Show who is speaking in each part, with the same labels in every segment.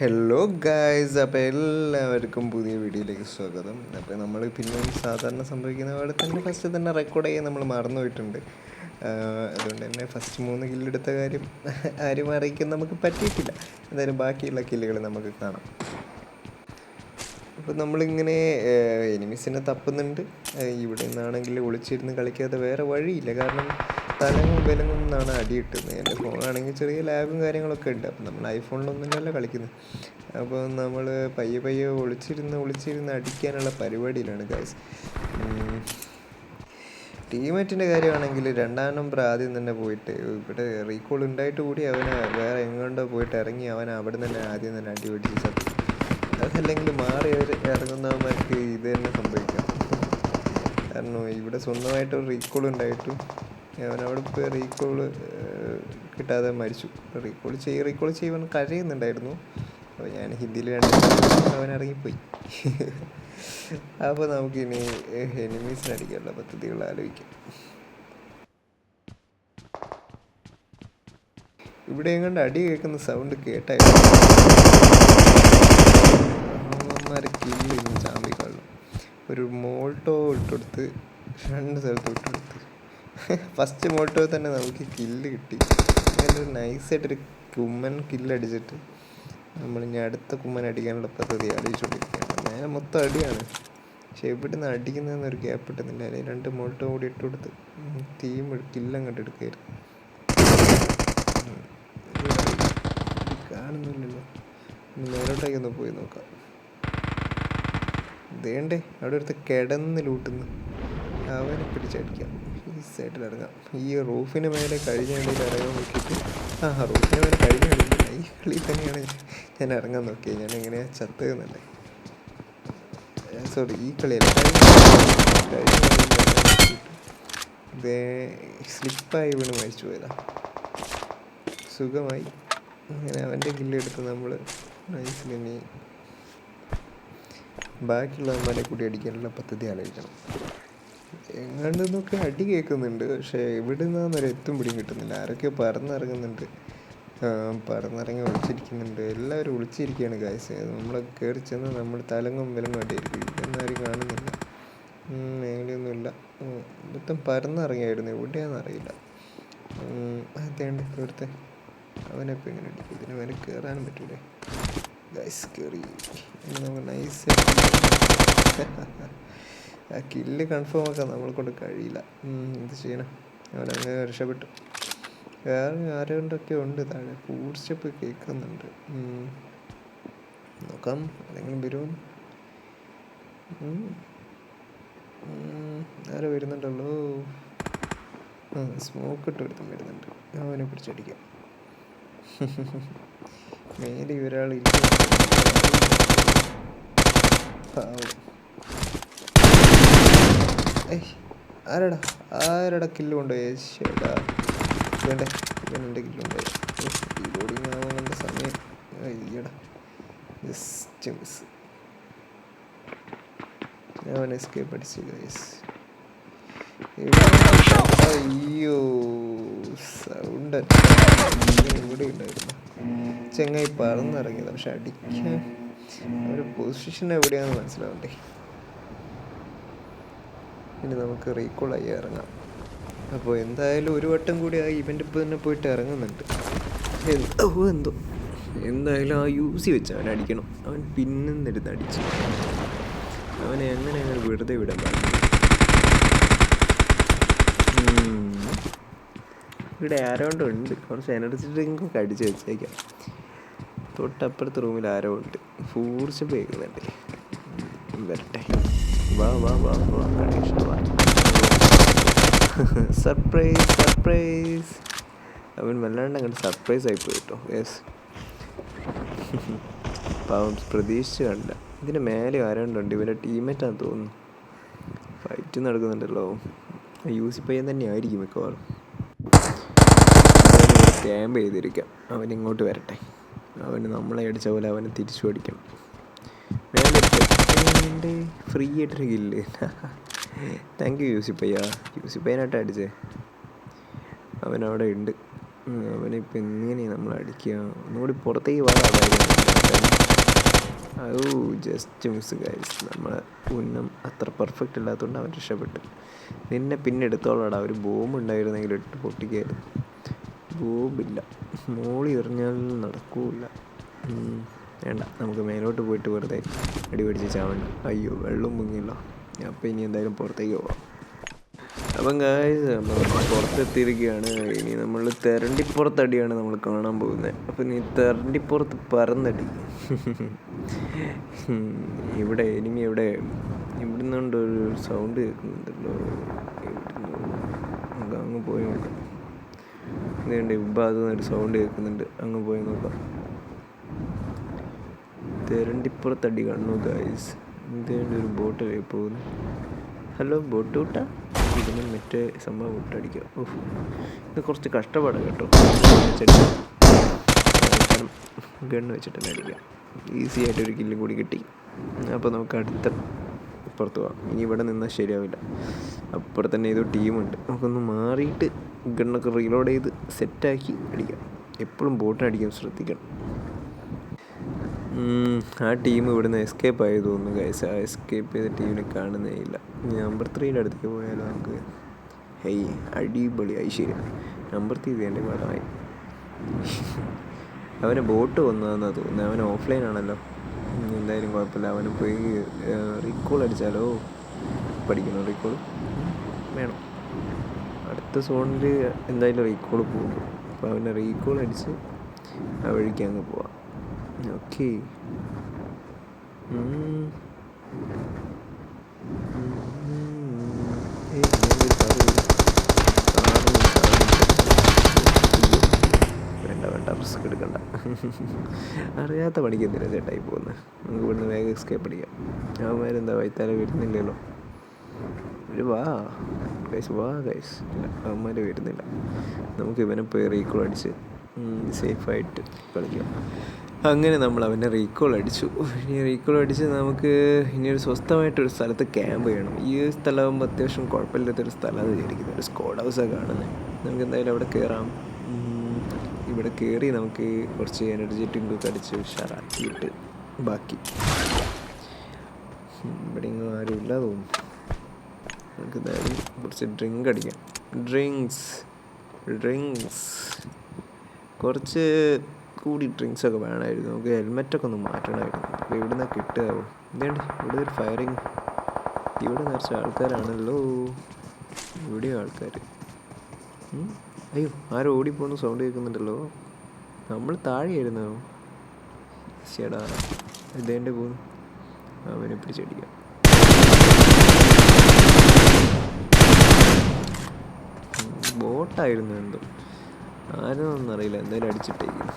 Speaker 1: Hello guys, അപ്പോൾ എല്ലാവർക്കും പുതിയ വീഡിയോയിലേക്ക് സ്വാഗതം. അപ്പോൾ നമ്മൾ പിന്നെയും സാധാരണ സംഭവിക്കുന്ന പോലെ തന്നെ ഫസ്റ്റ് തന്നെ റെക്കോർഡ് ചെയ്യാൻ നമ്മൾ മറന്നുപോയിട്ടുണ്ട്. അതുകൊണ്ട് തന്നെ ഫസ്റ്റ് 3 കില്ലെടുത്ത കാര്യം ആരും അറിയിക്കാൻ നമുക്ക് പറ്റിയിട്ടില്ല. എന്തായാലും ബാക്കിയുള്ള കില്ലുകൾ നമുക്ക് കാണാം. അപ്പോൾ നമ്മളിങ്ങനെ എനിമീസിനെ തപ്പുന്നുണ്ട്. ഇവിടെ നിന്നാണെങ്കിൽ ഒളിച്ചിരുന്ന് കളിക്കാതെ വേറെ വഴിയില്ല. കാരണം തലങ്ങും വിലങ്ങും എന്നാണ് അടി കിട്ടുന്നത്. എൻ്റെ ഫോണാണെങ്കിൽ ചെറിയ ലാബും കാര്യങ്ങളൊക്കെ ഉണ്ട്. അപ്പം നമ്മൾ ഐഫോണിലൊന്നുമല്ല കളിക്കുന്നത്. അപ്പോൾ നമ്മൾ പയ്യെ ഒളിച്ചിരുന്ന് അടിക്കാനുള്ള പരിപാടിയിലാണ് ഗൈസ്. ടീമേറ്റിൻ്റെ കാര്യമാണെങ്കിൽ 2ാം നമ്പർ ആദ്യം തന്നെ പോയിട്ട് ഇവിടെ റീകോൾ ഉണ്ടായിട്ട് കൂടി അവനെ വേറെ എങ്ങോട്ടോ പോയിട്ട് ഇറങ്ങി അവൻ അവിടെ തന്നെ ആദ്യം തന്നെ അടി പിടിച്ച് ചത്തു. അതല്ലെങ്കിൽ മാറി ഇറങ്ങുന്നവന്മാർക്ക് ഇത് തന്നെ സംഭവിക്കാം. കാരണം ഇവിടെ സ്വന്തമായിട്ടൊരു റീകോൾ ഉണ്ടായിട്ടും അവനവിടെ പോയി റീകോൾ കിട്ടാതെ മരിച്ചു. റീകോൾ ചെയ്യുവാൻ കരയുന്നുണ്ടായിരുന്നു. അപ്പോൾ ഞാൻ ഹിന്ദിയിൽ അവൻ ഇറങ്ങിപ്പോയി. അപ്പോൾ നമുക്കിനി എനിമീസിനടിക്കാനുള്ള പദ്ധതികൾ ആലോചിക്കാം. ഇവിടെ എങ്ങാണ്ട് അടി കേൾക്കുന്ന സൗണ്ട് കേട്ടായിരുന്നു അവന്മാരെ കില്ല് ചെയ്യുന്ന ചാമ്പിക്കാളും ഒരു മോൾട്ടോ ഇട്ടെടുത്ത് 2 സ്ഥലത്ത് ഇട്ടെടുത്ത് ഫസ്റ്റ് മോൾട്ടോ തന്നെ നമുക്ക് കില്ല് കിട്ടി. അങ്ങനെ ഒരു നൈസായിട്ടൊരു കുമ്മൻ കില്ലടിച്ചിട്ട് നമ്മളിനി അടുത്ത കുമ്മൻ അടിക്കാനുള്ള പദ്ധതി ആലോചിച്ചുകൊണ്ടിരിക്കുകയാണ്. നേരെ മൊത്തം അടിയാണ്, പക്ഷെ എവിടെ നിന്ന് അടിക്കുന്നതെന്നൊരു ഗ്യാപ്പ് കിട്ടുന്നില്ല. അല്ലെങ്കിൽ 2 മോൾട്ടോ കൂടി ഇട്ട് കൊടുത്ത് ടീം കില്ലങ്ങോട്ട് എടുക്കുകയായിരുന്നു. കാണുന്നില്ലല്ലോ, ഇനി മേലോട്ടേക്കൊന്ന് പോയി നോക്കാം. ദേണ്ടേ അവിടെ അടുത്ത് കിടന്ന് ലൂട്ടുന്നു. അവനെ പിടിച്ചടിക്കാം, ഈ സൈഡിൽ ഇറങ്ങാം. ഈ റൂഫിന് മേലെ കഴിഞ്ഞ കളിയിൽ ഇറങ്ങാൻ നോക്കിയിട്ട് റൂഫിന് മേലെ കഴിഞ്ഞ കളിയില്ല, ഈ കളി തന്നെയാണ് ഞാൻ ഇറങ്ങാൻ നോക്കിയത്. ഞാൻ എങ്ങനെയാണ് ചത്തുന്നല്ലേ, സോറി ഈ കളിയല്ല, കഴിഞ്ഞ ഇതേ സ്ലിപ്പായി വീണ് മരിച്ചു പോയതാ. സുഖമായി അങ്ങനെ അവൻ്റെ കില്ലെടുത്ത് നമ്മൾ നൈസിലിനി ബാക്കിയുള്ളവന്മാരെ കൂടി അടിക്കാനുള്ള പദ്ധതി ആലോചിക്കണം. എങ്ങാണ്ടെന്നൊക്കെ അടി കേൾക്കുന്നുണ്ട്, പക്ഷേ എവിടെ നിന്നാന്നൊരു എത്തും പിടിയും കിട്ടുന്നില്ല. ആരൊക്കെ പറന്നിറങ്ങി ഒളിച്ചിരിക്കുന്നുണ്ട്. എല്ലാവരും ഒളിച്ചിരിക്കുകയാണ് ഗായ്സ്. നമ്മൾ കയറി ചെന്ന് നമ്മൾ തലങ്ങും വിലങ്ങും അടിയായിരിക്കും. ഇതൊന്നും ആരും കാണുന്നില്ല, മേലെയൊന്നുമില്ല. മൊത്തം പറന്നിറങ്ങിയായിരുന്നു, എവിടെയാണെന്ന് അറിയില്ല. അതേണ്ട ഇവിടുത്തെ അവനെപ്പോൾ എങ്ങനെ അടിക്കും? ഇതിന് മേലെ കയറാനും പറ്റൂലേ ഗൈസ്. കയറി നമുക്ക് നൈസ് ആ കില്ല് കൺഫേം ആക്കാൻ നമ്മളെ കൊണ്ട് കഴിയില്ല. എന്ത് ചെയ്യണം, അവനങ്ങനെ രക്ഷപ്പെട്ടു. വേറെ ആരോണ്ടൊക്കെ ഉണ്ട് താഴെ, ഫുഡ് സ്റ്റെപ്പ് കേൾക്കുന്നുണ്ട്. നോക്കാം ആരെങ്കിലും വരുമോ. ആരോ വരുന്നുണ്ടല്ലോ. സ്മോക്ക് ഇട്ട് എടുത്തും വരുന്നുണ്ട്. അവനെ പിടിച്ചടിക്കാം. മേലെ ഒരാൾ ആരടാ കില്ല് കൊണ്ടുപോയി. ശരിടാ വേണ്ടേ, ഇവനെൻ്റെ കില്ല് കൊണ്ടുപോയി. ലോഡിങ് ആവാൻ സമയം അയ്യടാ, ജസ്റ്റ് മിസ്. ഞാൻ എസ്കേപ്പ് അടിച്ചു ഗൈസ്. അയ്യോ സൗണ്ട് ഇവിടെ ഉണ്ടായിരുന്നു. ചെങ്ങായി പറന്നിറങ്ങിയത്, പക്ഷെ അടിക്കാൻ ഒരു പൊസിഷൻ എവിടെയാണെന്ന് മനസ്സിലാവണ്ടേ. ഇനി നമുക്ക് റീകോളായി ഇറങ്ങാം. അപ്പോൾ എന്തായാലും ഒരു വട്ടം കൂടി ആ ഇവൻ്റ് ഇപ്പോൾ തന്നെ പോയിട്ട് ഇറങ്ങുന്നുണ്ട്. എന്തോ എന്തായാലും ആ യൂസി വെച്ച് അവൻ അടിക്കണം. അവൻ പിന്നെന്നിരുന്ന് അടിച്ചു. അവനെ എങ്ങനെ വെറുതെ വിടാൻ പാടില്ല. ഇവിടെ ആരോണ്ടോ ഉണ്ട്, കുറച്ച് എനർജി ഡ്രിങ്കൊക്കെ അടിച്ച് വെച്ചേക്കാം. തൊട്ടപ്പുറത്തെ റൂമിൽ ആരോ ഉണ്ട്, ഫൂർച്ച് കേൾക്കുന്നുണ്ട്. വരട്ടെ, വാ ഗണേഷ വാ. സർപ്രൈസ്. അവൻ വല്ലാണ്ട് അങ്ങോട്ട് സർപ്രൈസ് ആയിപ്പോയി കേട്ടോ. യെസ്, പാവം പ്രതീക്ഷിച്ച് കണ്ടില്ല. ഇതിന് മേലെ ആരോണ്ടുണ്ട്, ഇവരുടെ ടീമേറ്റാന്ന് തോന്നുന്നു. ഫൈറ്റ് നടക്കുന്നുണ്ടല്ലോ. യൂസി പയ്യൻ തന്നെ ആയിരിക്കും മിക്കവാറും. ക്യാമ്പ് ചെയ്തിരിക്കാം. അവൻ ഇങ്ങോട്ട് വരട്ടെ. അവന് നമ്മളെ അടിച്ച പോലെ അവനെ തിരിച്ചു അടിക്കണം. വേണ്ട ഫ്രീ ആയിട്ടൊരു കില്ല്. താങ്ക് യു യൂസിപ്പയ്യനായിട്ട് അടിച്ചേ. അവനവിടെ ഉണ്ട്. അവനിപ്പോൾ എങ്ങനെയാണ് നമ്മൾ അടിക്കുക? ഒന്നുകൂടി പുറത്തേക്ക് പോകാൻ ഓ ജസ്റ്റ് മിസ് ഗൈസ്. നമ്മളെ ഉന്നം അത്ര പെർഫെക്റ്റ് ഇല്ലാത്തതുകൊണ്ട് അവൻ രക്ഷപ്പെട്ടു. നിന്നെ പിന്നെ എടുത്തോളാടാ. ഒരു ബോംബ് ഉണ്ടായിരുന്നെങ്കിൽ ഇട്ട് പൊട്ടിക്കായിരുന്നു. ബോംബില്ല, മോളി എറിഞ്ഞാൽ നടക്കൂല. വേണ്ട, നമുക്ക് മേലോട്ട് പോയിട്ട് വെറുതെ അടി പിടിച്ച് ചാവണ്ട. അയ്യോ വെള്ളം മുങ്ങിയല്ലോ. അപ്പം ഇനി എന്തായാലും പുറത്തേക്ക് പോവാം. അപ്പം ഗായ്സ് നമ്മൾ പുറത്തെത്തിയിരിക്കുകയാണ്. ഇനി നമ്മൾ തെരണ്ടിപ്പുറത്തടിയാണ് നമ്മൾ കാണാൻ പോകുന്നത്. അപ്പം നീ തെരണ്ടിപ്പുറത്ത് പറന്നടി. ഇവിടെ എനിമി എവിടെ? ഇവിടുന്നുണ്ട് ഒരു സൗണ്ട് കേൾക്കുന്നുണ്ടല്ലോ. നമുക്ക് അങ്ങ് പോയി നോക്കാം. ഇതുണ്ട് ഇബ്ബാദൊരു സൗണ്ട് കേൾക്കുന്നുണ്ട്. അങ്ങ് പോയി നോക്കാം. തെരണ്ടിപ്പുറത്തടി കാണുന്നു ഗായ്സ്. ഇതേണ്ട ഒരു ബോട്ട് പോകുന്നു. ഹലോ ബോട്ട് കൂട്ടാ. ഇതിന് മറ്റേ സംഭവം വിട്ടടിക്കാം. ഓഹ് ഇത് കുറച്ച് കഷ്ടപ്പാടാണ് കേട്ടോ. ഗണ്ണ് വെച്ചിട്ട് തന്നെ അടിക്കാം. ഈസി ആയിട്ടൊരു കില്ലും കൂടി കിട്ടി. അപ്പോൾ നമുക്ക് അടുത്ത പുറത്ത് പോവാം. ഇനി ഇവിടെ നിന്നാൽ ശരിയാവില്ല. അപ്പുറത്ത് തന്നെ ഏതോ ടീമുണ്ട്. നമുക്കൊന്ന് മാറിയിട്ട് ഗണ്ണൊക്കെ റീലോഡ് ചെയ്ത് സെറ്റാക്കി അടിക്കാം. എപ്പോഴും ബോട്ടിനടിക്കാൻ ശ്രദ്ധിക്കണം. ആ ടീം ഇവിടുന്ന് എസ്കേപ്പ് ആയി തോന്നുന്നു ഗൈസ്. ആ എസ്കേപ്പ് ചെയ്ത ടീമിനെ കാണുന്നേ ഇല്ല. നമ്പർ 3ൻ്റെ അടുത്തേക്ക് പോയാലോ നമുക്ക്? ഹേയ് അടിപൊളി ഐശ്വര്യം. നമ്പർ 3 എൻ്റെ പാടമായി. അവനെ ബോട്ട് വന്നതെന്നാണ് തോന്നുന്നത്. അവൻ ഓഫ്ലൈൻ ആണല്ലോ. എന്തായാലും കുഴപ്പമില്ല. അവന് പോയി റീകോൾ അടിച്ചാലോ? പഠിക്കണം റീകോൾ വേണം. അടുത്ത സോണിൽ എന്തായാലും റീകോൾ പോകും. അപ്പോൾ അവനെ റീകോൾ അടിച്ച് ആ വഴിക്ക് അങ്ങ് പോവാം. ഓക്കെ. വേണ്ട റിസ്ക് എടുക്കണ്ട. അറിയാത്ത പണിക്കെന്തിനാ ചേട്ടായി പോകുന്നത്? നമുക്ക് ഇവിടുന്ന് വേഗം എസ്കേപ്പ് അടിക്കാം. അവന്മാരെന്താ വൈത്താലെ വരുന്നില്ലല്ലോ. ഒരു വാ ഗൈസ്. അവന്മാർ വരുന്നില്ല. നമുക്ക് ഇവനെ പോയി റീകോൾ അടിച്ച് സേഫായിട്ട് കളിക്കാം. അങ്ങനെ നമ്മൾ അവനെ റീകോൾ അടിച്ചു. ഇനി റീകോൾ അടിച്ച് നമുക്ക് ഇനിയൊരു സ്വസ്ഥമായിട്ടൊരു സ്ഥലത്ത് ക്യാമ്പ് ചെയ്യണം. ഈ സ്ഥലമാകുമ്പോൾ അത്യാവശ്യം കുഴപ്പമില്ലാത്തൊരു സ്ഥലമാണ് വിചാരിക്കുന്നത്. ഒരു സ്ക്വാഡ് ഹൗസാണ് കാണുന്നത്. നമുക്ക് എന്തായാലും അവിടെ കയറാം. ഇവിടെ കയറി നമുക്ക് കുറച്ച് എനർജി ഡ്രിങ്കൊക്കെ അടിച്ച് ഉഷാറാക്കിയിട്ട് ബാക്കി. ഇവിടെ ഇങ്ങ് ആരും ഇല്ല തോന്നുന്നു. നമുക്ക് എന്തായാലും കുറച്ച് ഡ്രിങ്ക് അടിക്കാം. ഡ്രിങ്ക്സ് കുറച്ച് കൂടി ഡ്രിങ്ക്സൊക്കെ വേണമായിരുന്നു. നമുക്ക് ഹെൽമെറ്റൊക്കെ ഒന്ന് മാറ്റണമായിരുന്നു. അപ്പോൾ ഇവിടെ നിന്നാണ് കിട്ടുകയാവും. ഇതേണ്ട ഇവിടെ ഒരു ഫയറിങ്. ഇവിടെ നിറച്ച് ആൾക്കാരാണല്ലോ. ഇവിടെയും ആൾക്കാർ. അയ്യോ ആരും ഓടിപ്പോന്ന് സൗണ്ട് കേൾക്കുന്നുണ്ടല്ലോ. നമ്മൾ താഴെയായിരുന്നോ? ചേടാ ഇതേണ്ട പോകുന്നു. അവനെ പിടിച്ചടിക്കാം. ബോട്ടായിരുന്നു എന്തോ, ആരെന്നൊന്നറിയില്ല. എന്തായാലും അടിച്ചിട്ടേക്കുന്നു.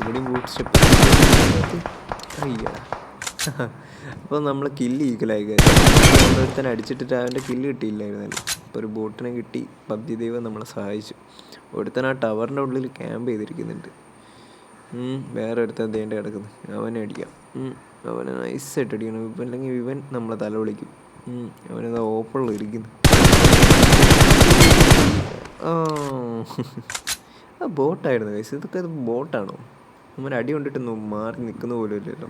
Speaker 1: ഇവിടെയും ബൂട്ട് സ്റ്റെപ്പ്. അയ്യ അപ്പോൾ നമ്മൾ കില്ല് ഈക്കലായി കാര്യം. ഒരുത്തനെ അടിച്ചിട്ടിട്ട് അവൻ്റെ കില്ല് കിട്ടിയില്ലായിരുന്നല്ലോ. അപ്പോൾ ഒരു ബോട്ടിനെ കിട്ടി. പബ്ജി ദൈവം നമ്മളെ സഹായിച്ചു. ഒരുത്തൻ ആ ടവറിൻ്റെ ഉള്ളിൽ ക്യാമ്പ് ചെയ്തിരിക്കുന്നുണ്ട്. വേറെ ഒരുത്തൻ ദേണ്ട കിടക്കുന്നു. അവനെ അടിക്കാം. അവനെ നൈസായിട്ട് അടിക്കണം. ഇപ്പം അല്ലെങ്കിൽ ഇവൻ നമ്മളെ തല വിളിക്കും. അവനെന്താ ഓപ്പണിൽ ഇരിക്കുന്നു. ആ ബോട്ടായിരുന്നു ഗൈസ്. ഇതൊക്കെ ബോട്ടാണോ? നമ്മൾ അടി കൊണ്ടിട്ടൊന്നും മാറി നിൽക്കുന്ന പോലും ഇല്ലല്ലോ.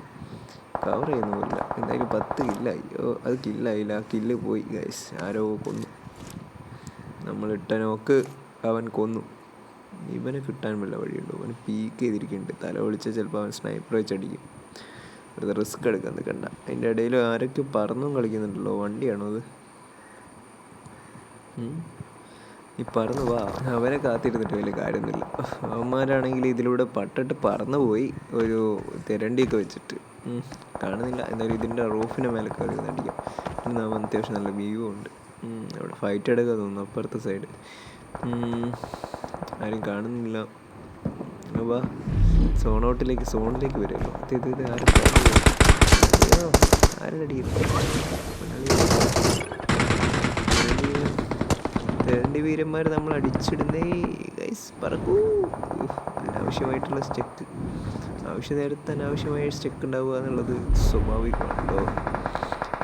Speaker 1: കവർ ചെയ്യുന്ന പോലില്ല. എന്തായാലും 10 കില്ലായി. അത് കില്ലായില്ല. ആ കില്ല് പോയി ഗൈസ്. ആരോ കൊന്നു. നമ്മളിട്ട നോക്ക് അവൻ കൊന്നു. ഇവനെ കിട്ടാൻ വല്ല വഴിയുണ്ടോ? അവന് പീക്ക് ചെയ്തിരിക്കുന്നുണ്ട്. തല ഒളിച്ചാൽ ചിലപ്പോൾ അവൻ സ്നൈപ്പർ വെച്ചടിക്കും. വെറുതെ റിസ്ക് എടുക്കാൻ നിൽക്കണ്ട. അതിൻ്റെ ഇടയിൽ ആരൊക്കെ പറന്നും കളിക്കുന്നുണ്ടല്ലോ. വണ്ടിയാണോ അത്? ഈ പറന്ന് വാ. അവരെ കാത്തിരുന്നിട്ട് വലിയ കാര്യമൊന്നുമില്ല. അവന്മാരാണെങ്കിൽ ഇതിലൂടെ പട്ടിട്ട് പറന്നു പോയി. ഒരു തിരണ്ടിയൊക്കെ വെച്ചിട്ട് കാണുന്നില്ല. എന്നാലും ഇതിൻ്റെ റൂഫിൻ്റെ മേലെ കയറി അടിക്കാം. പിന്നെ അവൻ അത്യാവശ്യം നല്ല വ്യൂ ഉണ്ട്. അവിടെ ഫൈറ്റ് എടുക്കാൻ തോന്നുന്നു അപ്പുറത്തെ സൈഡ്. ആരും കാണുന്നില്ല. വാ സോണിലേക്ക് വരുമല്ലോ. ഇത് ആരുടെ രണ്ട് വീരന്മാർ നമ്മൾ അടിച്ചിടുന്നേ ഗൈസ്. പറക്കൂ. അനാവശ്യമായിട്ടുള്ള സ്റ്റെക്ക്. ആവശ്യ നേരത്തെ അനാവശ്യമായ സ്റ്റെക്ക് ഉണ്ടാവുക എന്നുള്ളത് സ്വാഭാവികമാണല്ലോ.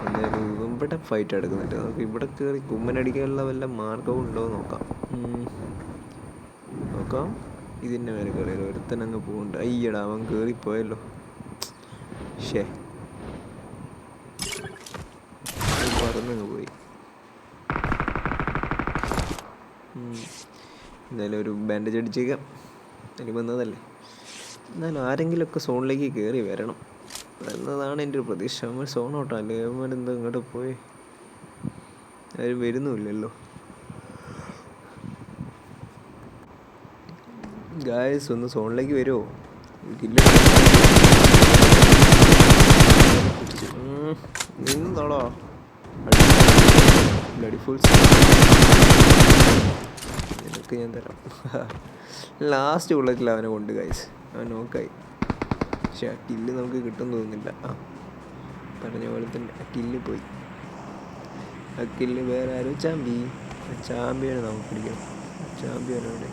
Speaker 1: എന്തായാലും ഇവിടെ ഫൈറ്റ് എടുക്കുന്നുണ്ട്. നമുക്ക് ഇവിടെ കയറി കുമ്മനടിക്കാനുള്ള വല്ല മാർഗവും ഉണ്ടോ നോക്കാം. ഇതിൻ്റെ മേലെ കയറിയല്ലോ. ഒരുത്തനങ്ങ് പോകുന്നുണ്ട്. അയ്യടാ അവൻ കയറിപ്പോയല്ലോ. ഷേ പറന്നങ്ങ് പോയി. എന്തായാലും ഒരു ബാൻഡേജ് അടിച്ചേക്കാം, അതിന് വന്നതല്ലേ. എന്നാലും ആരെങ്കിലുമൊക്കെ സോണിലേക്ക് കയറി വരണം എന്നതാണ് എൻ്റെ ഒരു പ്രതീക്ഷ. നമ്മൾ സോൺ ഔട്ടോ അല്ലേ, അവന്മാരെന്താ ഇങ്ങോട്ട് പോയി, ആരും വരുന്നുമില്ലല്ലോ. ഗായ്സ് ഒന്ന് സോണിലേക്ക് വരുമോ? നിന്നോളോ ബ്ലഡി ഫുൾസ് നിനക്ക് ഞാൻ തരാം. ലാസ്റ്റ് ബുള്ളറ്റിൽ അവനെ കൊണ്ട് ഗായ്സ്, അവൻ നോക്കായി. പക്ഷെ ആ കില്ല് നമുക്ക് കിട്ടും തോന്നുന്നില്ല. പറഞ്ഞ പോലെ തന്നെ ആ കില്ല് പോയി. ആ കില്ല് വേറെ ആരോ ചാമ്പ്യനെ നമുക്ക് പിടിക്കണം. ചാമ്പ്യനോടെ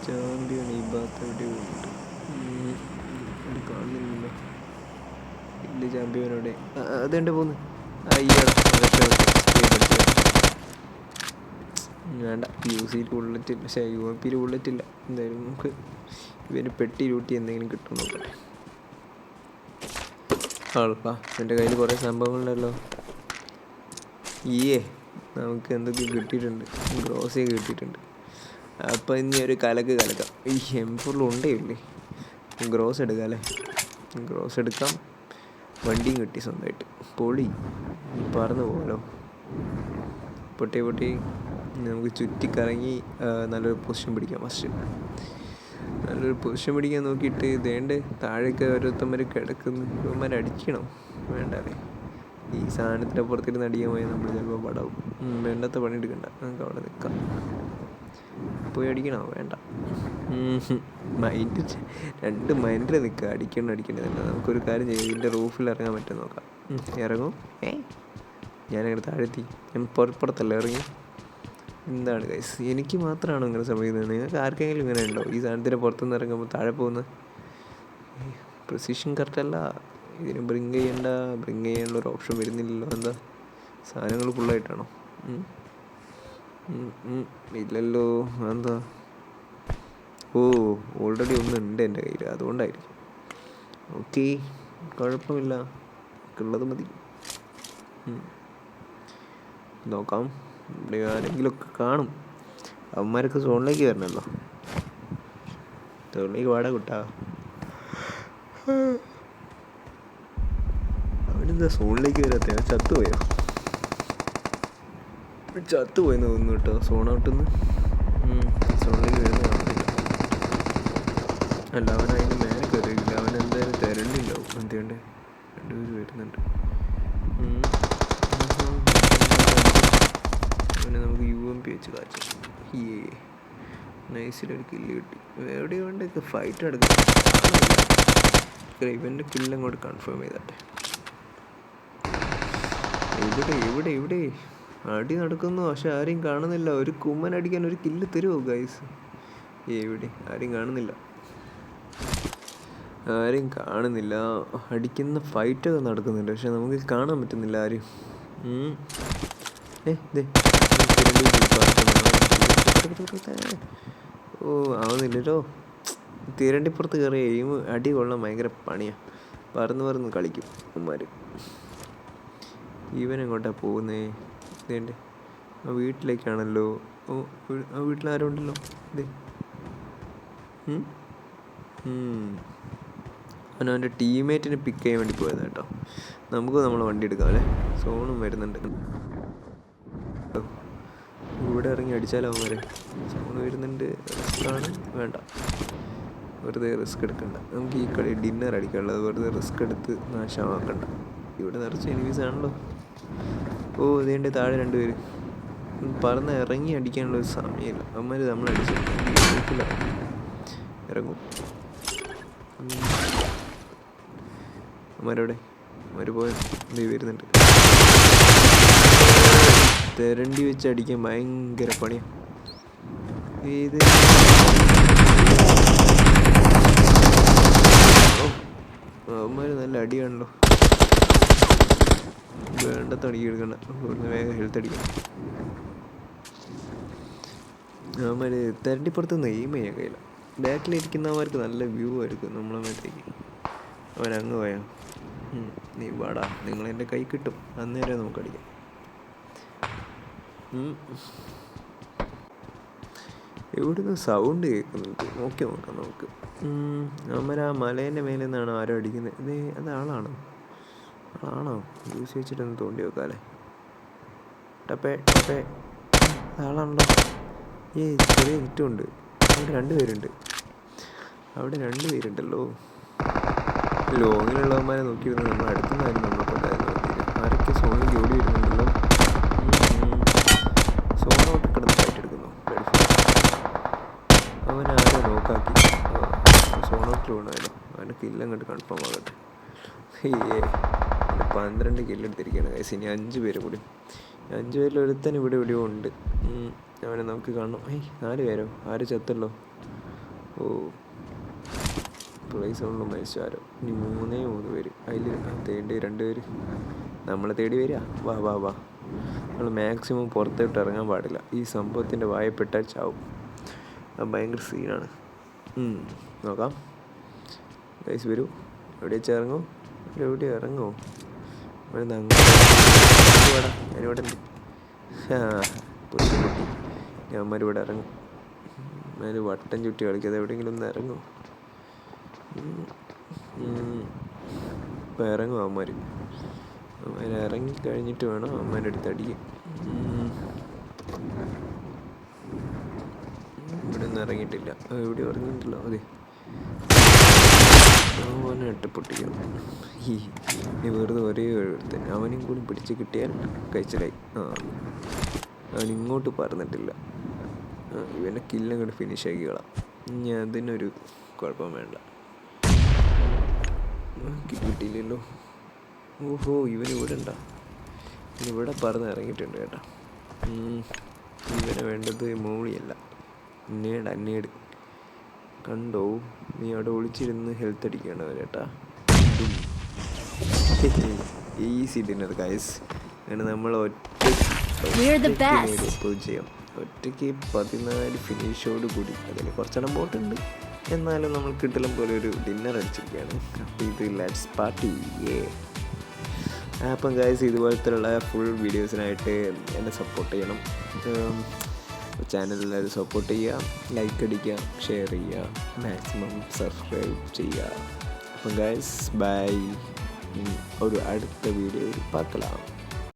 Speaker 1: ചാമ്പ്യൻ ഈ ഭാഗത്ത് എവിടെ പോയിട്ട് കാണുന്നില്ലല്ലോ. കില്ല് ചാമ്പ്യനോടെ അതെണ്ട് പോന്ന്. അയ്യടാ വേണ്ട, UC ബുള്ളറ്റില്ല, പക്ഷേ UMP ബുള്ളറ്റില്ല. എന്തായാലും നമുക്ക് ഇവന് പെട്ടി ലൂട്ടി എന്തെങ്കിലും കിട്ടും നോക്കട്ടെ. ആൾപ്പാ എൻ്റെ കയ്യിൽ കുറേ സംഭവങ്ങളുണ്ടല്ലോ. നമുക്ക് എന്തൊക്കെ കിട്ടിയിട്ടുണ്ട്, ഗ്രോസൊക്കെ കിട്ടിയിട്ടുണ്ട്. അപ്പം ഇനി ഒരു കലക്കാം. ഈ M4 ഉണ്ടേയില്ലേ, ഗ്രോസ് എടുക്കാം അല്ലേ. ഗ്രോസ് എടുക്കാം. വണ്ടിയും കിട്ടി സ്വന്തമായിട്ട്, പൊളി. പറന്ന് പോകാലോ. പൊട്ടി നമുക്ക് ചുറ്റിക്കറങ്ങി നല്ലൊരു പൊസിഷൻ പിടിക്കാം. ഫസ്റ്റ് നല്ലൊരു പൊസിഷൻ പിടിക്കാൻ നോക്കിയിട്ട് ഇതേണ്ട താഴേക്ക് ഓരോരുത്തന്മാർ കിടക്കുന്നു. ഇവന്മാരെ അടിക്കണം വേണ്ടല്ലേ. ഈ സാധനത്തിൻ്റെ പുറത്തിരുന്ന് അടിക്കാൻ പോയാൽ നമ്മൾ ചിലപ്പോൾ പടാവും. വേണ്ടാത്ത പണി എടുക്കണ്ട, നമുക്ക് അവിടെ നിൽക്കാം. പോയി അടിക്കണോ? വേണ്ട. രണ്ട് മൈൻഡിൽ നിൽക്കുക. അടിക്കണ്ടേ. നമുക്കൊരു കാര്യം ചെയ്യാം, ഇതിൻ്റെ റൂഫിൽ ഇറങ്ങാൻ പറ്റും നോക്കാം. ഇറങ്ങും. ഞാനങ്ങനെ താഴെത്തി. ഞാൻ പുറത്തല്ല ഇറങ്ങി. എന്താണ് ഗൈസ്, എനിക്ക് മാത്രമാണോ ഇങ്ങനെ സംഭവിക്കുന്നത്? നിങ്ങൾക്ക് ആർക്കെങ്കിലും ഇങ്ങനെ ഉണ്ടോ? ഈ സാധനത്തിൻ്റെ പുറത്തുനിന്ന് ഇറങ്ങുമ്പോൾ താഴെ പോകുന്ന പ്രിസിഷൻ കറക്റ്റല്ല. ഇതിന് ബ്രിങ് ചെയ്യാനുള്ളൊരു ഓപ്ഷൻ വരുന്നില്ലല്ലോ. എന്താ സാധനങ്ങൾ ഫുള്ളായിട്ടാണോ? ഇല്ലല്ലോ. എന്താ? ഓൾറെഡി ഒന്നുണ്ട് എൻ്റെ കയ്യിൽ, അതുകൊണ്ടായിരിക്കും. ഓക്കെ, കുഴപ്പമില്ല, ഉള്ളത് മതി. നോക്കാം, ഇവിടെ ആരെങ്കിലുമൊക്കെ കാണും. അവന്മാരൊക്കെ സോണിലേക്ക് വരണമല്ലോ. സോണിലേക്ക് വാടാ കുട്ടാ. അവനെന്താ സോണിലേക്ക് വരാത്ത? അവൻ ചത്തുപോയോ തോന്നുന്നു കേട്ടോ. സോൺ ഔട്ടിന്ന് സോണിലേക്ക് വരുന്ന കാണുന്നില്ല. അല്ല, അവൻ അതിൻ്റെ മേലെ കയറിയില്ല. അവൻ എന്തായാലും തിരണ്ടിണ്ടാവും. എന്തുകൊണ്ട് രണ്ടുപേര് വരുന്നുണ്ട്. അവനെ നമുക്ക് UMP വെച്ച് കാച്ചു. നൈസിലൊരു കില്ല് കിട്ടി. എവിടെ വേണ്ടൊക്കെ ഫൈറ്റ് നടക്കുന്നു. ഇവൻ്റെ കില്ല് അങ്ങോട്ട് കൺഫേം ചെയ്തട്ടെ. ഇവിടെ അടി നടക്കുന്നു, പക്ഷെ ആരെയും കാണുന്നില്ല. ഒരു കുമ്മൻ അടിക്കാൻ ഒരു കില്ല് തരുമോ ഗൈസ്? എവിടെ? ആരെയും കാണുന്നില്ല. അടിക്കുന്ന ഫൈറ്റൊക്കെ നടക്കുന്നുണ്ട്, പക്ഷെ നമുക്ക് കാണാൻ പറ്റുന്നില്ല ആരെയും. ആവുന്നില്ലല്ലോ. തിരണ്ടിപ്പുറത്ത് കയറി അടി കൊള്ളാൻ ഭയങ്കര പണിയാണ്. പറന്ന് കളിക്കും അമ്മമാർ. ഇവനെങ്ങോട്ടാണ് പോകുന്നേ? ഇതേണ്ട ആ വീട്ടിലേക്കാണല്ലോ. ആ വീട്ടിലാരും ഉണ്ടല്ലോ. അവൻ്റെ ടീംമേറ്റിനെ പിക്ക് ചെയ്യാൻ വേണ്ടി പോയത് കേട്ടോ. നമുക്ക് നമ്മളെ വണ്ടി എടുക്കാം അല്ലേ. സോണും വരുന്നുണ്ട്. ഇവിടെ ഇറങ്ങി അടിച്ചാലോ അവന്മാരെ? സോണ് വരുന്നുണ്ട്. റിസ്ക്കാണ്, വേണ്ട, വെറുതെ റിസ്ക് എടുക്കണ്ട. നമുക്ക് ഈ കളി ഡിന്നർ അടിക്കാനുള്ളത്, വെറുതെ റിസ്ക് എടുത്ത് നാശമാക്കണ്ട. ഇവിടെ നിറച്ച് എനിമീസ് ആണല്ലോ. ഇതേണ്ട താഴെ രണ്ടുപേര്. പറന്ന് ഇറങ്ങി അടിക്കാനുള്ളൊരു സമയമില്ല. അവന്മാർ നമ്മളടിച്ച് ഇറങ്ങും. അവന്മാരവിടെ പോയ വരുന്നുണ്ട്. തെരണ്ടി വെച്ച് അടിക്കാൻ ഭയങ്കര പണിയാണ്. അവന്മാർ നല്ല അടിയാണല്ലോ. വേണ്ടത്ത അടിക്ക് എടുക്കണ്ട, വേഗം ഹെൽത്ത് അടിക്കണം. അവന്മാർ തെരണ്ടിപ്പുറത്ത് നെയ്മ ചെയ്യാൻ കഴിയില്ല. ബാക്കിലിരിക്കുന്നവന്മാർക്ക് നല്ല വ്യൂ ആയിരിക്കും നമ്മളെ മേത്തേക്ക്. അവൻ അങ്ങ് പോയോ? നീ വാടാ, നിങ്ങളെൻ്റെ കൈ കിട്ടും, അന്നേരം നമുക്കടിക്കാം. എവിടുന്ന് സൗണ്ട് കേൾക്കുന്നുണ്ട്, നോക്കാം നമുക്ക്. അമ്മ ആ മലേൻ്റെ മേലെ നിന്നാണ് ആരോ അടിക്കുന്നത്. അത് ആളാണോ യൂസ് വെച്ചിട്ടൊന്ന് തോണ്ടി വെക്കാല്ലേ. ടപ്പേ ആളാണല്ലോ. ചെറിയ ഹിറ്റുണ്ട്. അവിടെ 2 പേരുണ്ടല്ലോ. ലോങ്ങിലുള്ളവന്മാരെ നോക്കിയിരുന്നത് നമ്മൾ അടുത്തുനിന്നായിരുന്നു നമ്മളെ കൊണ്ടായിരുന്നു. ആരൊക്കെ സോണിൽ ജോലി വരുന്നുണ്ടല്ലോ. സോണോട്ട് കിടന്ന് ഫൈറ്റ് എടുക്കുന്നു. അവനാരോ നോക്കാക്കി. സോണോട്ടിൽ വീണാലോ. അവൻ്റെ കില്ലങ്ങോട്ട് കൺഫേം ആകട്ടെ. 12 കില്ലെടുത്തിരിക്കുകയാണ് ഗൈസ്. ഇനി 5 പേര് കൂടി. 5 പേരിൽ ഒരുത്തൻ ഇവിടെ എവിടെയോ ഉണ്ട്. അവനെ നമുക്ക് കാണണം. 4 പേരോ? ആര് ചത്തല്ലോ? പ്ലേസ് ഉള്ളു മരിച്ചാരോ. ഇനി 3 പേര്. അതിൽ തേണ്ടി 2 പേര് നമ്മളെ തേടി വരിക. വാ നമ്മൾ മാക്സിമം പുറത്തോട്ട് ഇറങ്ങാൻ പാടില്ല. ഈ സംഭവത്തിൻ്റെ വായപ്പെട്ടാൽ ചാവും. അത് ഭയങ്കര സീനാണ്. നോക്കാം ഗൈസ്. വരൂ. എവിടെ ഇറങ്ങോ? ഞാനിവിടെ ഉണ്ട്. പൊട്ടി. ഞാന്മാരിവിടെ ഇറങ്ങും. ഞാൻ വട്ടം ചുറ്റി കളിക്കാതെ എവിടെയെങ്കിലും ഒന്ന് ഇറങ്ങും. ഇപ്പം ഇറങ്ങും അവന്മാർ ഇറങ്ങിക്കഴിഞ്ഞിട്ട് വേണം അവന്മാരുടെ അടുത്ത് അടിക്കും. ഇവിടെ ഒന്നും ഇറങ്ങിയിട്ടില്ല. എവിടെ ഇറങ്ങിയിട്ടില്ല. അതെ, അവനെ പൊട്ടിക്കണം. ഈ വെറുതെ ഒരേ ഒരുത്തൻ, അവനും കൂടി പിടിച്ച് കിട്ടിയാൽ കഴിച്ചിലായി. അവൻ ഇങ്ങോട്ട് പറഞ്ഞിട്ടില്ല. ഇവനെ കില്ലങ്ങോട്ട് ഫിനിഷ് ആക്കിക്കളാം. ഇനി അതിനൊരു കുഴപ്പം വേണ്ട. കിട്ടിയില്ലല്ലോ. ഇവനിവിടെ ഉണ്ടോ? ഇവിടെ പറഞ്ഞ് ഇറങ്ങിയിട്ടുണ്ട് കേട്ടോ. ഇവനെ വേണ്ടത് മോളിയല്ല, അന്നേട് കണ്ടോ? നീ അവിടെ ഒളിച്ചിരുന്ന് ഹെൽത്ത് അടിക്കുകയാണ് അവരേട്ടാ. Easy dinner guys. അങ്ങനെ നമ്മൾ ഒറ്റയ്ക്ക് 14 ഫിനിഷോട് കൂടി. അതിൽ കുറച്ചെണ്ണം പോയിട്ടുണ്ട്, എന്നാലും നമ്മൾ കിട്ടലും പോലെ ഒരു ഡിന്നർ അടിച്ചിരിക്കുകയാണ്. അപ്പോൾ ഇത് ലെറ്റ്സ് പാർട്ടി. അപ്പം ഗൈസ്, ഇതുപോലത്തെയുള്ള ഫുൾ വീഡിയോസിനായിട്ട് എന്നെ സപ്പോർട്ട് ചെയ്യണം. ചാനൽ എല്ലാവരും സപ്പോർട്ട് ചെയ്യുക, ലൈക്ക് അടിക്കുക, ഷെയർ ചെയ്യുക, മാക്സിമം സബ്സ്ക്രൈബ് ചെയ്യുക. അപ്പം ഗൈസ് ബൈ. ഒരു അടുത്ത വീഡിയോയിൽ பார்க்கலாம்.